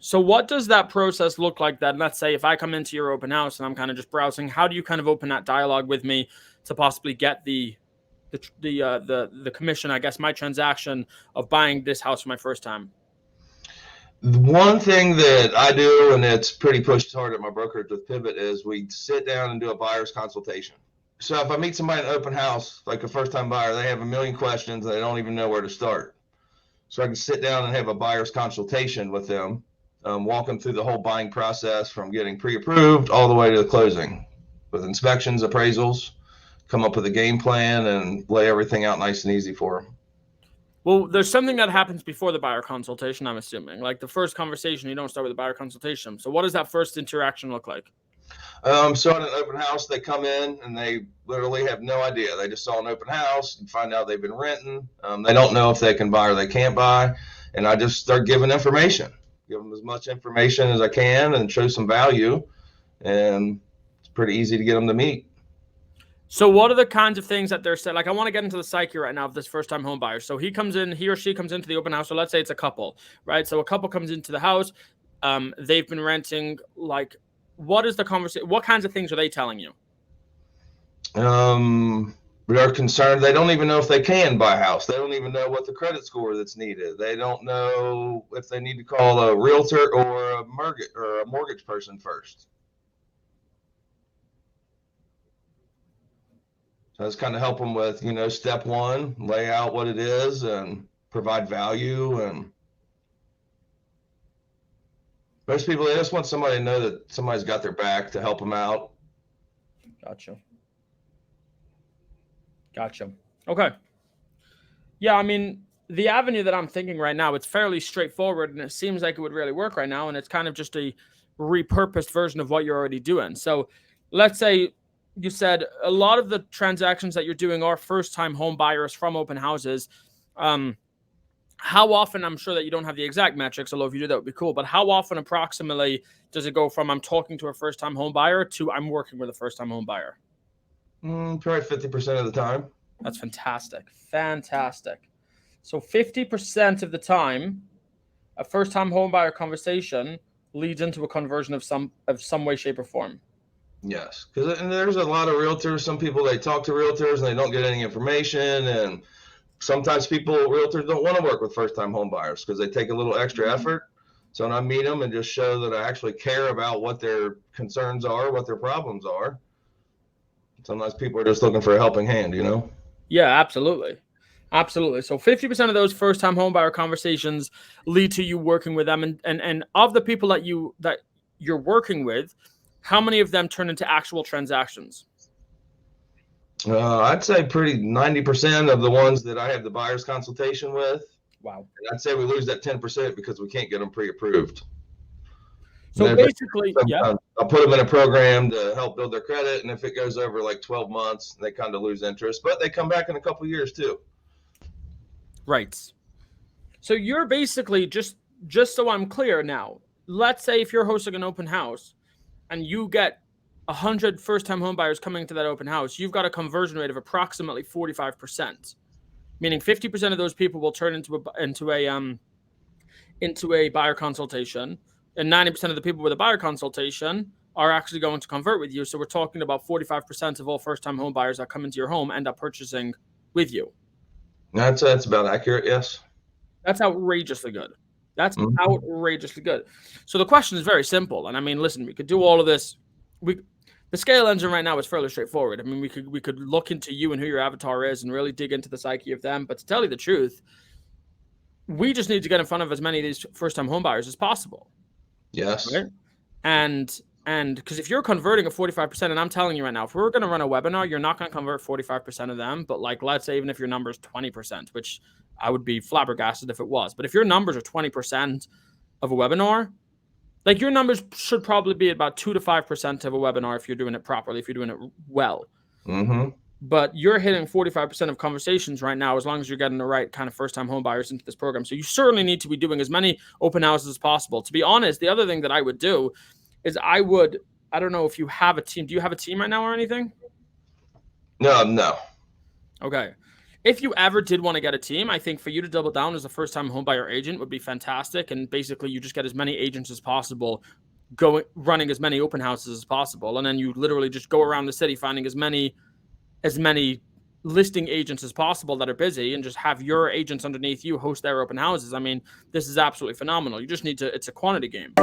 So what does that process look like then? Let's say if I come into your open house and I'm kind of just browsing, how do you kind of open that dialogue with me to possibly get the commission, I guess, my transaction of buying this house for my first time? One thing that I do, and it's pretty pushed hard at my brokerage with Pivot, is we sit down and do a buyer's consultation. So if I meet somebody in an open house, like a first-time buyer, they have a million questions and they don't even know where to start. So I can sit down and have a buyer's consultation with them, walk them through the whole buying process from getting pre-approved all the way to the closing, with inspections, appraisals, come up with a game plan, and lay everything out nice and easy for them. Well, there's something that happens before the buyer consultation, I'm assuming. Like the first conversation, you don't start with a buyer consultation. So what does that first interaction look like? So at an open house, they come in and they literally have no idea. They just saw an open house and find out they've been renting. They don't know if they can buy or they can't buy. And I just start giving information, give them as much information as I can and show some value. And it's pretty easy to get them to meet. So what are the kinds of things that they're saying? Like, I want to get into the psyche right now of this first-time home buyer. So he or she comes into the open house. So let's say it's a couple, right? So a couple comes into the house. They've been renting. Like, what is the conversation? What kinds of things are they telling you? They're concerned. They don't even know if they can buy a house. They don't even know what the credit score that's needed. They don't know if they need to call a realtor or a mortgage person first. So it's kind of help them with, step one, lay out what it is and provide value. And most people, they just want somebody to know that somebody's got their back to help them out. Gotcha. Okay. Yeah, I mean, the avenue that I'm thinking right now, it's fairly straightforward and it seems like it would really work right now. And it's kind of just a repurposed version of what you're already doing. So let's say you said a lot of the transactions that you're doing are first-time home buyers from open houses. How often, I'm sure that you don't have the exact metrics, although if you do, that would be cool. But how often approximately does it go from I'm talking to a first-time home buyer to I'm working with a first-time home buyer? Probably 50% of the time. That's fantastic. Fantastic. So 50% of the time, a first-time home buyer conversation leads into a conversion of some way, shape, or form. Yes, because there's a lot of realtors. Some people, they talk to realtors and they don't get any information. And sometimes realtors don't want to work with first-time home buyers because they take a little extra effort. So when I meet them and just show that I actually care about what their concerns are, what their problems are, sometimes people are just looking for a helping hand, Yeah, absolutely. Absolutely. So 50% of those first-time home buyer conversations lead to you working with them. And of the people that you're working with, how many of them turn into actual transactions? I'd say pretty 90% of the ones that I have the buyer's consultation with. Wow. I'd say we lose that 10% because we can't get them pre-approved. So basically, yeah. I'll put them in a program to help build their credit. And if it goes over like 12 months, they kind of lose interest, but they come back in a couple of years too. Right. So you're basically just so I'm clear now, let's say if you're hosting an open house and you get 100 first-time home buyers coming to that open house, you've got a conversion rate of approximately 45%, meaning 50% of those people will turn into a buyer consultation, and 90% of the people with a buyer consultation are actually going to convert with you. So we're talking about 45% of all first-time home buyers that come into your home end up purchasing with you. That's about accurate, yes. That's outrageously good. That's outrageously good. So the question is very simple. And I mean, listen, we could do all of this. The scale engine right now is fairly straightforward. I mean, we could look into you and who your avatar is and really dig into the psyche of them. But to tell you the truth, we just need to get in front of as many of these first-time home buyers as possible. Yes. Right? And because if you're converting a 45%, and I'm telling you right now, if we're going to run a webinar, you're not going to convert 45% of them. But like, let's say even if your number is 20%, which I would be flabbergasted if it was. But if your numbers are 20% of a webinar, like your numbers should probably be about 2 to 5% of a webinar if you're doing it properly, if you're doing it well. Mm-hmm. But you're hitting 45% of conversations right now as long as you're getting the right kind of first-time home buyers into this program. So you certainly need to be doing as many open houses as possible. To be honest, the other thing that I would do is I don't know if you have a team. Do you have a team right now or anything? No. Okay. if you ever did want to get a team, I think for you to double down as a first-time homebuyer agent would be fantastic. And basically, you just get as many agents as possible, running as many open houses as possible, and then you literally just go around the city finding as many listing agents as possible that are busy, and just have your agents underneath you host their open houses. I mean, this is absolutely phenomenal. You just need to. It's a quantity game.